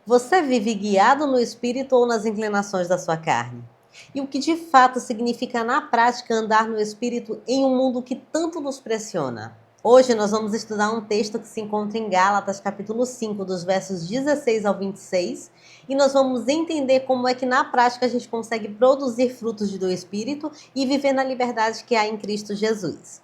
Você vive guiado no espírito ou nas inclinações da sua carne? E o que de fato significa na prática andar no espírito em um mundo que tanto nos pressiona? Hoje nós vamos estudar um texto que se encontra em Gálatas, capítulo 5, dos versos 16 ao 26, e nós vamos entender como é que na prática a gente consegue produzir frutos do espírito e viver na liberdade que há em Cristo Jesus.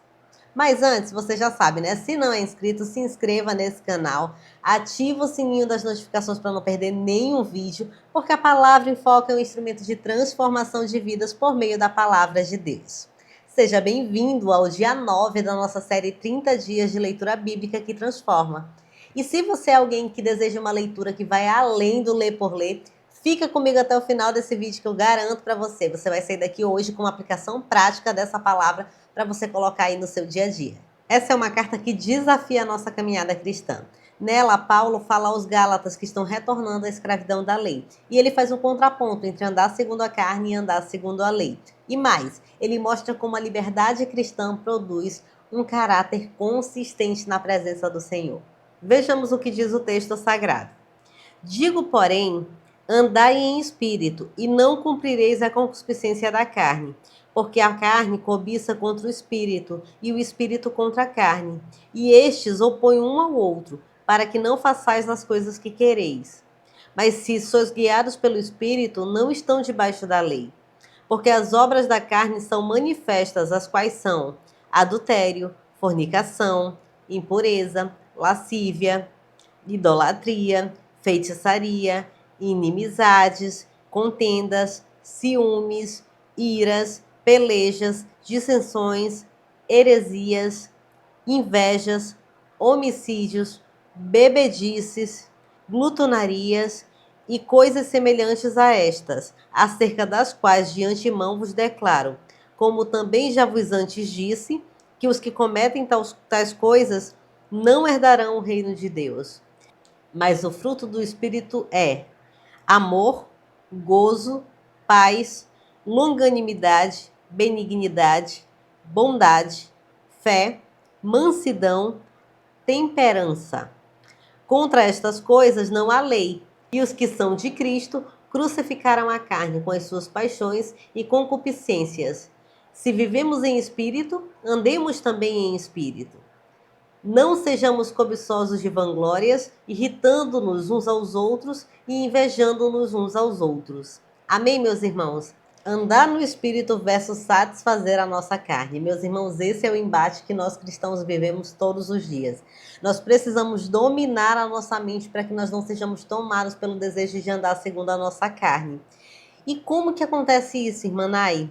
Mas antes, você já sabe, né? Se não é inscrito, se inscreva nesse canal, ativa o sininho das notificações para não perder nenhum vídeo, porque a Palavra em Foco é um instrumento de transformação de vidas por meio da Palavra de Deus. Seja bem-vindo ao dia 9 da nossa série 30 dias de leitura bíblica que transforma. E se você é alguém que deseja uma leitura que vai além do ler por ler, fica comigo até o final desse vídeo que eu garanto para você. Você vai sair daqui hoje com uma aplicação prática dessa palavra para você colocar aí no seu dia a dia. Essa é uma carta que desafia a nossa caminhada cristã. Nela, Paulo fala aos Gálatas que estão retornando à escravidão da lei. E ele faz um contraponto entre andar segundo a carne e andar segundo a lei. E mais, ele mostra como a liberdade cristã produz um caráter consistente na presença do Senhor. Vejamos o que diz o texto sagrado. Digo, porém, andai em espírito, e não cumprireis a concupiscência da carne, porque a carne cobiça contra o espírito, e o espírito contra a carne, e estes opõem um ao outro, para que não façais as coisas que quereis. Mas se sois guiados pelo espírito, não estão debaixo da lei. Porque as obras da carne são manifestas, as quais são adultério, fornicação, impureza, lascívia, idolatria, feitiçaria, inimizades, contendas, ciúmes, iras, pelejas, dissensões, heresias, invejas, homicídios, bebedices, glutonarias e coisas semelhantes a estas, acerca das quais de antemão vos declaro, como também já vos antes disse, que os que cometem tais coisas não herdarão o reino de Deus. Mas o fruto do Espírito é amor, gozo, paz, longanimidade, benignidade, bondade, fé, mansidão, temperança. Contra estas coisas não há lei, e os que são de Cristo crucificaram a carne com as suas paixões e concupiscências. Se vivemos em espírito, andemos também em espírito. Não sejamos cobiçosos de vanglórias, irritando-nos uns aos outros e invejando-nos uns aos outros. Amém, meus irmãos? Andar no Espírito versus satisfazer a nossa carne. Meus irmãos, esse é o embate que nós cristãos vivemos todos os dias. Nós precisamos dominar a nossa mente para que nós não sejamos tomados pelo desejo de andar segundo a nossa carne. E como que acontece isso, irmã Nay?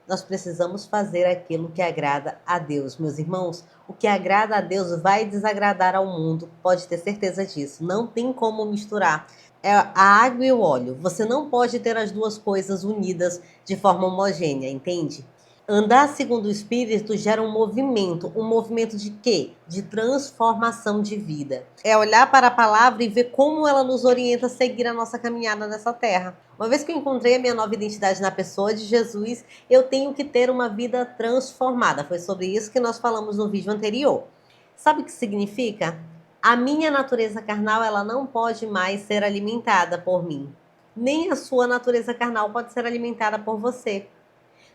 Nós precisamos fazer aquilo que agrada a Deus, meus irmãos. O que agrada a Deus vai desagradar ao mundo, pode ter certeza disso. Não tem como misturar. É a água e o óleo. Você não pode ter as duas coisas unidas de forma homogênea, entende? Andar segundo o Espírito gera um movimento de quê? De transformação de vida. É olhar para a palavra e ver como ela nos orienta a seguir a nossa caminhada nessa terra. Uma vez que eu encontrei a minha nova identidade na pessoa de Jesus, eu tenho que ter uma vida transformada. Foi sobre isso que nós falamos no vídeo anterior. Sabe o que significa? A minha natureza carnal, ela não pode mais ser alimentada por mim. Nem a sua natureza carnal pode ser alimentada por você.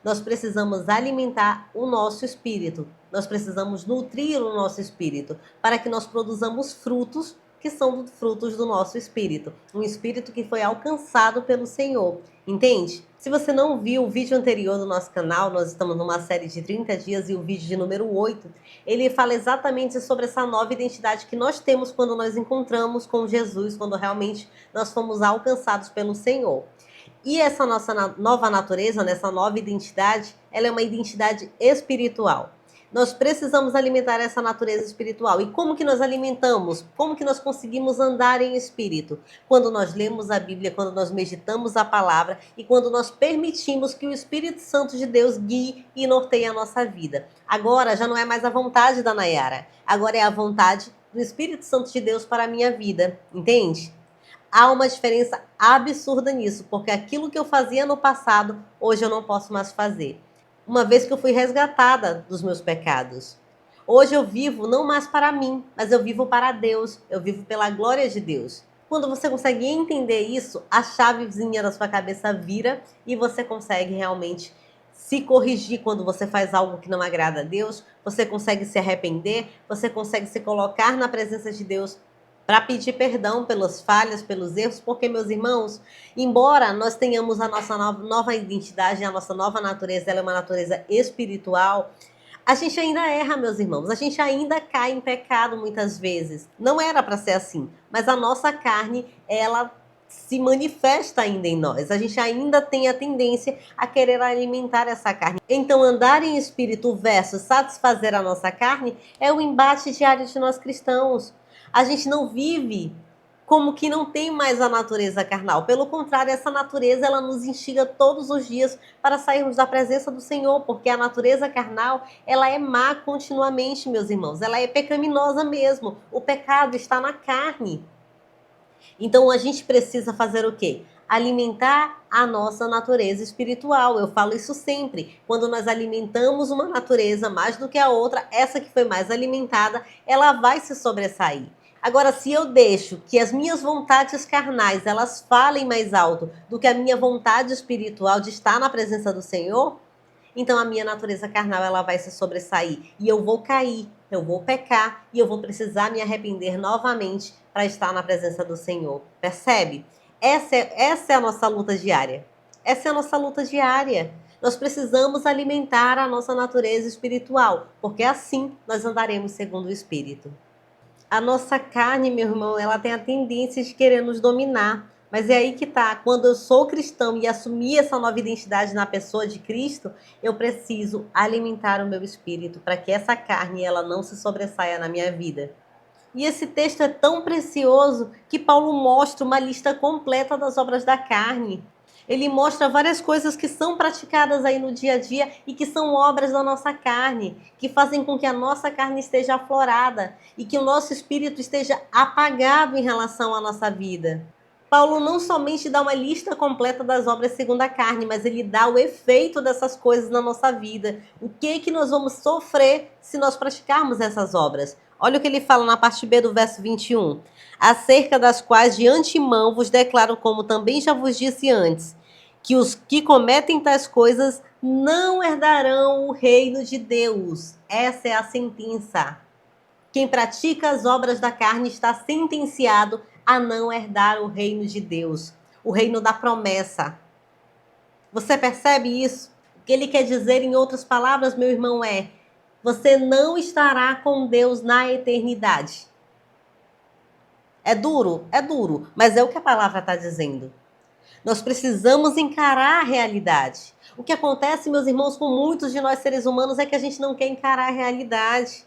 Nós precisamos alimentar o nosso espírito. Nós precisamos nutrir o nosso espírito para que nós produzamos frutos que são frutos do nosso espírito. Um espírito que foi alcançado pelo Senhor. Entende? Se você não viu o vídeo anterior do nosso canal, nós estamos numa série de 30 dias e o vídeo de número 8, ele fala exatamente sobre essa nova identidade que nós temos quando nós encontramos com Jesus, quando realmente nós fomos alcançados pelo Senhor. E essa nossa nova natureza, nessa nova identidade, ela é uma identidade espiritual. Nós precisamos alimentar essa natureza espiritual. E como que nós alimentamos? Como que nós conseguimos andar em espírito? Quando nós lemos a Bíblia, quando nós meditamos a palavra e quando nós permitimos que o Espírito Santo de Deus guie e norteie a nossa vida. Agora já não é mais a vontade da Nayara. Agora é a vontade do Espírito Santo de Deus para a minha vida. Entende? Há uma diferença absurda nisso, porque aquilo que eu fazia no passado, hoje eu não posso mais fazer. Uma vez que eu fui resgatada dos meus pecados. Hoje eu vivo não mais para mim, mas eu vivo para Deus, eu vivo pela glória de Deus. Quando você consegue entender isso, a chavezinha da sua cabeça vira e você consegue realmente se corrigir quando você faz algo que não agrada a Deus, você consegue se arrepender, você consegue se colocar na presença de Deus para pedir perdão pelas falhas, pelos erros, porque, meus irmãos, embora nós tenhamos a nossa nova identidade, a nossa nova natureza, ela é uma natureza espiritual, a gente ainda erra, meus irmãos, a gente ainda cai em pecado muitas vezes. Não era para ser assim, mas a nossa carne, ela se manifesta ainda em nós. A gente ainda tem a tendência a querer alimentar essa carne. Então, andar em espírito versus satisfazer a nossa carne é o embate diário de nós cristãos. A gente não vive como que não tem mais a natureza carnal. Pelo contrário, essa natureza ela nos instiga todos os dias para sairmos da presença do Senhor, porque a natureza carnal, ela é má continuamente, meus irmãos. Ela é pecaminosa mesmo. O pecado está na carne. Então a gente precisa fazer o quê? Alimentar a nossa natureza espiritual. Eu falo isso sempre. Quando nós alimentamos uma natureza mais do que a outra, essa que foi mais alimentada, ela vai se sobressair. Agora, se eu deixo que as minhas vontades carnais, elas falem mais alto do que a minha vontade espiritual de estar na presença do Senhor, então a minha natureza carnal ela vai se sobressair e eu vou cair, eu vou pecar e eu vou precisar me arrepender novamente para estar na presença do Senhor. Percebe? Essa é a nossa luta diária. Essa é a nossa luta diária. Nós precisamos alimentar a nossa natureza espiritual, porque assim nós andaremos segundo o Espírito. A nossa carne, meu irmão, ela tem a tendência de querer nos dominar. Mas é aí que tá. Quando eu sou cristão e assumir essa nova identidade na pessoa de Cristo, eu preciso alimentar o meu espírito para que essa carne ela não se sobressaia na minha vida. E esse texto é tão precioso que Paulo mostra uma lista completa das obras da carne. Ele mostra várias coisas que são praticadas aí no dia a dia e que são obras da nossa carne, que fazem com que a nossa carne esteja aflorada e que o nosso espírito esteja apagado em relação à nossa vida. Paulo não somente dá uma lista completa das obras segundo a carne, mas ele dá o efeito dessas coisas na nossa vida. O que nós vamos sofrer se nós praticarmos essas obras? Olha o que ele fala na parte B do verso 21. Acerca das quais de antemão vos declaro, como também já vos disse antes, que os que cometem tais coisas não herdarão o reino de Deus. Essa é a sentença. Quem pratica as obras da carne está sentenciado a não herdar o reino de Deus, o reino da promessa. Você percebe isso? O que ele quer dizer, em outras palavras, meu irmão, é: você não estará com Deus na eternidade. É duro, mas é o que a palavra está dizendo. Nós precisamos encarar a realidade. O que acontece, meus irmãos, com muitos de nós seres humanos é que a gente não quer encarar a realidade.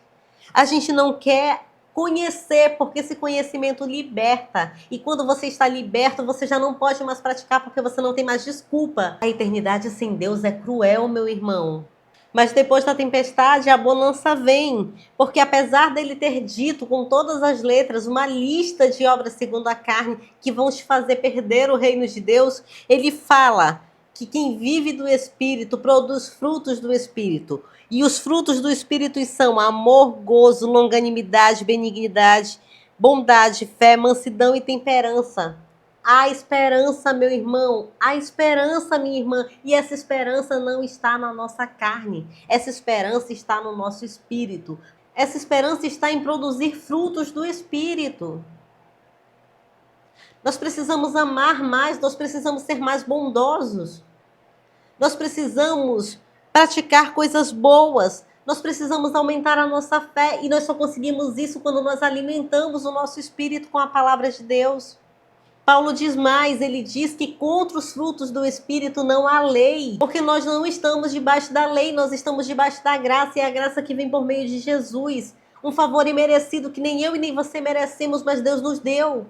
A gente não quer conhecer, porque esse conhecimento liberta. E quando você está liberto, você já não pode mais praticar, porque você não tem mais desculpa. A eternidade sem Deus é cruel, meu irmão. Mas depois da tempestade, a bonança vem. Porque apesar dele ter dito com todas as letras uma lista de obras segundo a carne que vão te fazer perder o reino de Deus, ele fala que quem vive do Espírito produz frutos do Espírito. E os frutos do Espírito são amor, gozo, longanimidade, benignidade, bondade, fé, mansidão e temperança. Há esperança, meu irmão, há esperança, minha irmã, e essa esperança não está na nossa carne, essa esperança está no nosso espírito. Essa esperança está em produzir frutos do Espírito. Nós precisamos amar mais, nós precisamos ser mais bondosos. Nós precisamos praticar coisas boas. Nós precisamos aumentar a nossa fé e nós só conseguimos isso quando nós alimentamos o nosso espírito com a palavra de Deus. Paulo diz mais, ele diz que contra os frutos do Espírito não há lei, porque nós não estamos debaixo da lei, nós estamos debaixo da graça, e a graça que vem por meio de Jesus. Um favor imerecido que nem eu e nem você merecemos, mas Deus nos deu.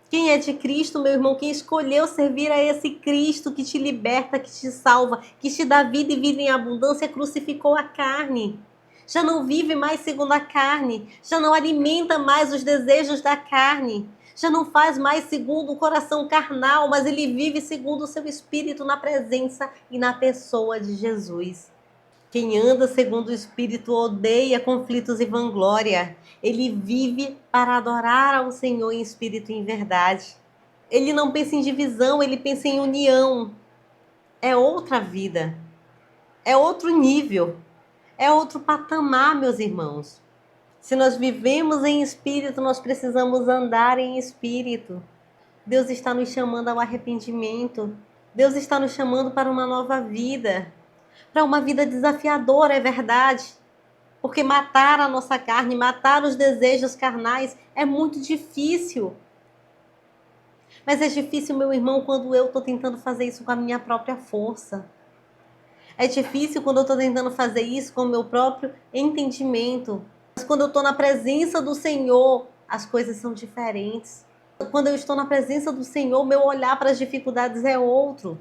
Quem é de Cristo, meu irmão, quem escolheu servir a esse Cristo que te liberta, que te salva, que te dá vida e vida em abundância, crucificou a carne. Já não vive mais segundo a carne, já não alimenta mais os desejos da carne, já não faz mais segundo o coração carnal, mas ele vive segundo o seu espírito na presença e na pessoa de Jesus. Quem anda segundo o Espírito odeia conflitos e vanglória. Ele vive para adorar ao Senhor em espírito e em verdade. Ele não pensa em divisão, ele pensa em união. É outra vida, é outro nível, é outro patamar, meus irmãos. Se nós vivemos em espírito, nós precisamos andar em espírito. Deus está nos chamando ao arrependimento. Deus está nos chamando para uma nova vida. Para uma vida desafiadora, é verdade. Porque matar a nossa carne, matar os desejos carnais é muito difícil. Mas é difícil, meu irmão, quando eu estou tentando fazer isso com a minha própria força. É difícil quando eu estou tentando fazer isso com o meu próprio entendimento. Mas quando eu estou na presença do Senhor, as coisas são diferentes. Quando eu estou na presença do Senhor, meu olhar para as dificuldades é outro.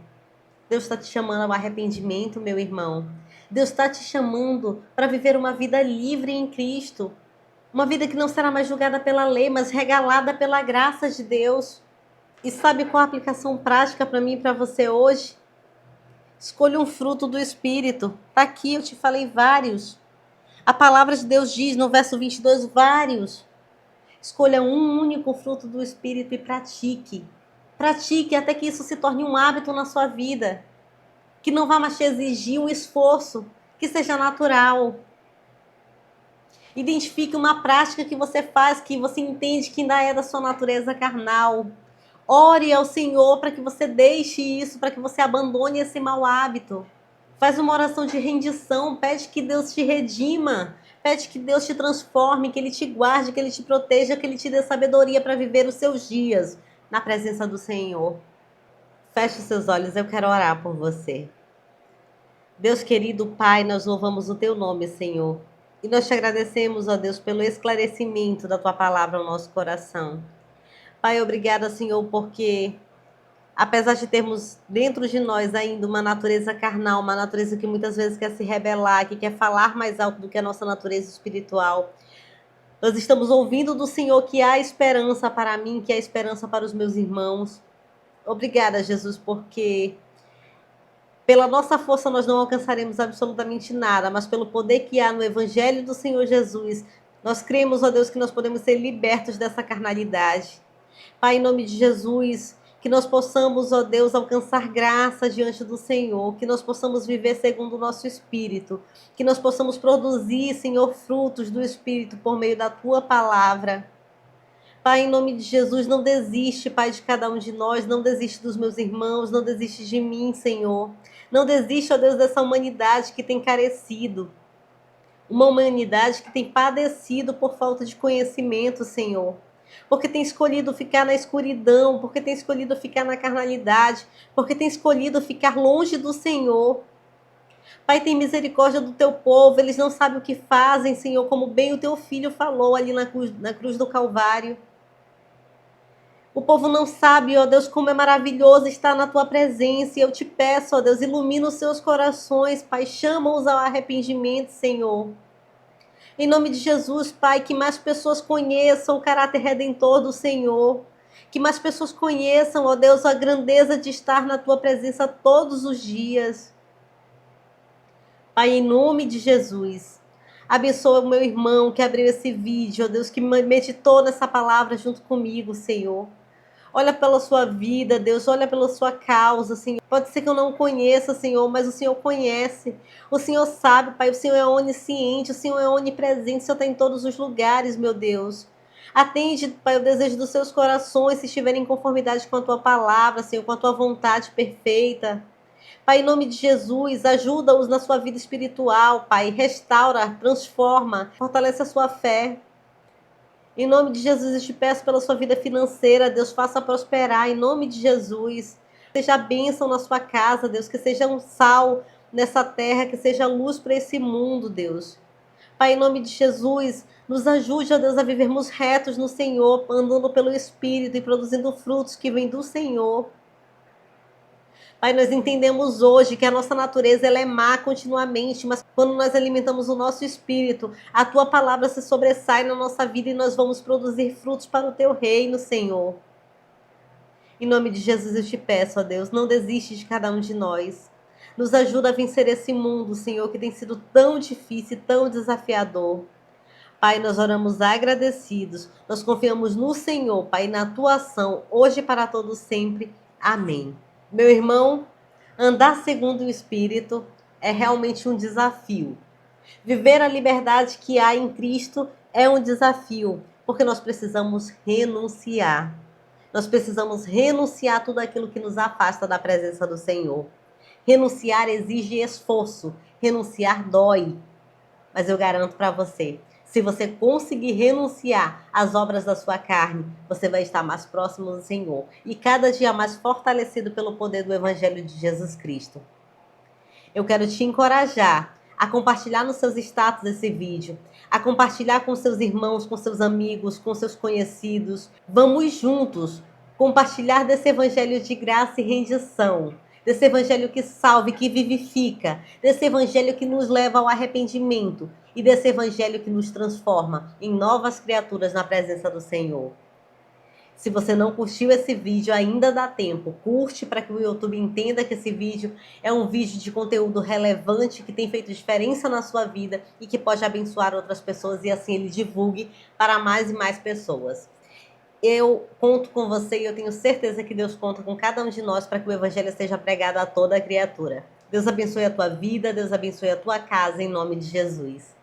Deus está te chamando ao arrependimento, meu irmão. Deus está te chamando para viver uma vida livre em Cristo. Uma vida que não será mais julgada pela lei, mas regalada pela graça de Deus. E sabe qual a aplicação prática para mim e para você hoje? Escolha um fruto do Espírito. Está aqui, eu te falei vários. A palavra de Deus diz no verso 22, vários. Escolha um único fruto do Espírito e pratique. Pratique até que isso se torne um hábito na sua vida. Que não vá mais te exigir um esforço, que seja natural. Identifique uma prática que você faz, que você entende que ainda é da sua natureza carnal. Ore ao Senhor para que você deixe isso, para que você abandone esse mau hábito. Faz uma oração de rendição, pede que Deus te redima, pede que Deus te transforme, que Ele te guarde, que Ele te proteja, que Ele te dê sabedoria para viver os seus dias na presença do Senhor. Feche os seus olhos, eu quero orar por você. Deus querido Pai, nós louvamos o Teu nome, Senhor. E nós te agradecemos, ó Deus, pelo esclarecimento da Tua palavra ao nosso coração. Pai, obrigada, Senhor, porque apesar de termos dentro de nós ainda uma natureza carnal, uma natureza que muitas vezes quer se rebelar, que quer falar mais alto do que a nossa natureza espiritual, nós estamos ouvindo do Senhor que há esperança para mim, que há esperança para os meus irmãos. Obrigada, Jesus, porque pela nossa força nós não alcançaremos absolutamente nada, mas pelo poder que há no Evangelho do Senhor Jesus, nós cremos, ó Deus, que nós podemos ser libertos dessa carnalidade. Pai, em nome de Jesus, que nós possamos, ó Deus, alcançar graça diante do Senhor, que nós possamos viver segundo o nosso Espírito, que nós possamos produzir, Senhor, frutos do Espírito por meio da Tua palavra. Pai, em nome de Jesus, não desiste, Pai, de cada um de nós, não desiste dos meus irmãos, não desiste de mim, Senhor. Não desiste, ó Deus, dessa humanidade que tem carecido, uma humanidade que tem padecido por falta de conhecimento, Senhor. Porque tem escolhido ficar na escuridão, porque tem escolhido ficar na carnalidade, porque tem escolhido ficar longe do Senhor. Pai, tem misericórdia do teu povo, eles não sabem o que fazem, Senhor, como bem o teu filho falou ali na cruz do Calvário. O povo não sabe, ó Deus, como é maravilhoso estar na tua presença. E eu te peço, ó Deus, ilumina os seus corações, Pai, chama-os ao arrependimento, Senhor. Em nome de Jesus, Pai, que mais pessoas conheçam o caráter redentor do Senhor. Que mais pessoas conheçam, ó Deus, a grandeza de estar na Tua presença todos os dias. Pai, em nome de Jesus, abençoa o meu irmão que abriu esse vídeo, ó Deus, que meditou nessa palavra junto comigo, Senhor. Olha pela sua vida, Deus, olha pela sua causa, Senhor. Pode ser que eu não conheça, Senhor, mas o Senhor conhece. O Senhor sabe, Pai, o Senhor é onisciente, o Senhor é onipresente, o Senhor está em todos os lugares, meu Deus. Atende, Pai, o desejo dos seus corações, se estiverem em conformidade com a Tua palavra, Senhor, com a Tua vontade perfeita. Pai, em nome de Jesus, ajuda-os na sua vida espiritual, Pai. Restaura, transforma, fortalece a sua fé. Em nome de Jesus, eu te peço pela sua vida financeira, Deus, faça prosperar, em nome de Jesus. Seja bênção na sua casa, Deus, que seja um sal nessa terra, que seja luz para esse mundo, Deus. Pai, em nome de Jesus, nos ajude, ó Deus, a vivermos retos no Senhor, andando pelo Espírito e produzindo frutos que vêm do Senhor. Pai, nós entendemos hoje que a nossa natureza ela é má continuamente, mas quando nós alimentamos o nosso espírito, a Tua palavra se sobressai na nossa vida e nós vamos produzir frutos para o Teu reino, Senhor. Em nome de Jesus eu te peço, ó Deus, não desiste de cada um de nós. Nos ajuda a vencer esse mundo, Senhor, que tem sido tão difícil e tão desafiador. Pai, nós oramos agradecidos. Nós confiamos no Senhor, Pai, na tua ação, hoje e para todos sempre. Amém. Meu irmão, andar segundo o Espírito é realmente um desafio. Viver a liberdade que há em Cristo é um desafio, porque nós precisamos renunciar. Nós precisamos renunciar a tudo aquilo que nos afasta da presença do Senhor. Renunciar exige esforço, renunciar dói. Mas eu garanto para você, se você conseguir renunciar às obras da sua carne, você vai estar mais próximo do Senhor e cada dia mais fortalecido pelo poder do Evangelho de Jesus Cristo. Eu quero te encorajar a compartilhar nos seus status esse vídeo, a compartilhar com seus irmãos, com seus amigos, com seus conhecidos. Vamos juntos compartilhar desse evangelho de graça e rendição, desse evangelho que salva e que vivifica, desse evangelho que nos leva ao arrependimento e desse evangelho que nos transforma em novas criaturas na presença do Senhor. Se você não curtiu esse vídeo, ainda dá tempo. Curte para que o YouTube entenda que esse vídeo é um vídeo de conteúdo relevante, que tem feito diferença na sua vida e que pode abençoar outras pessoas e assim ele divulgue para mais e mais pessoas. Eu conto com você e eu tenho certeza que Deus conta com cada um de nós para que o Evangelho seja pregado a toda criatura. Deus abençoe a tua vida, Deus abençoe a tua casa, em nome de Jesus.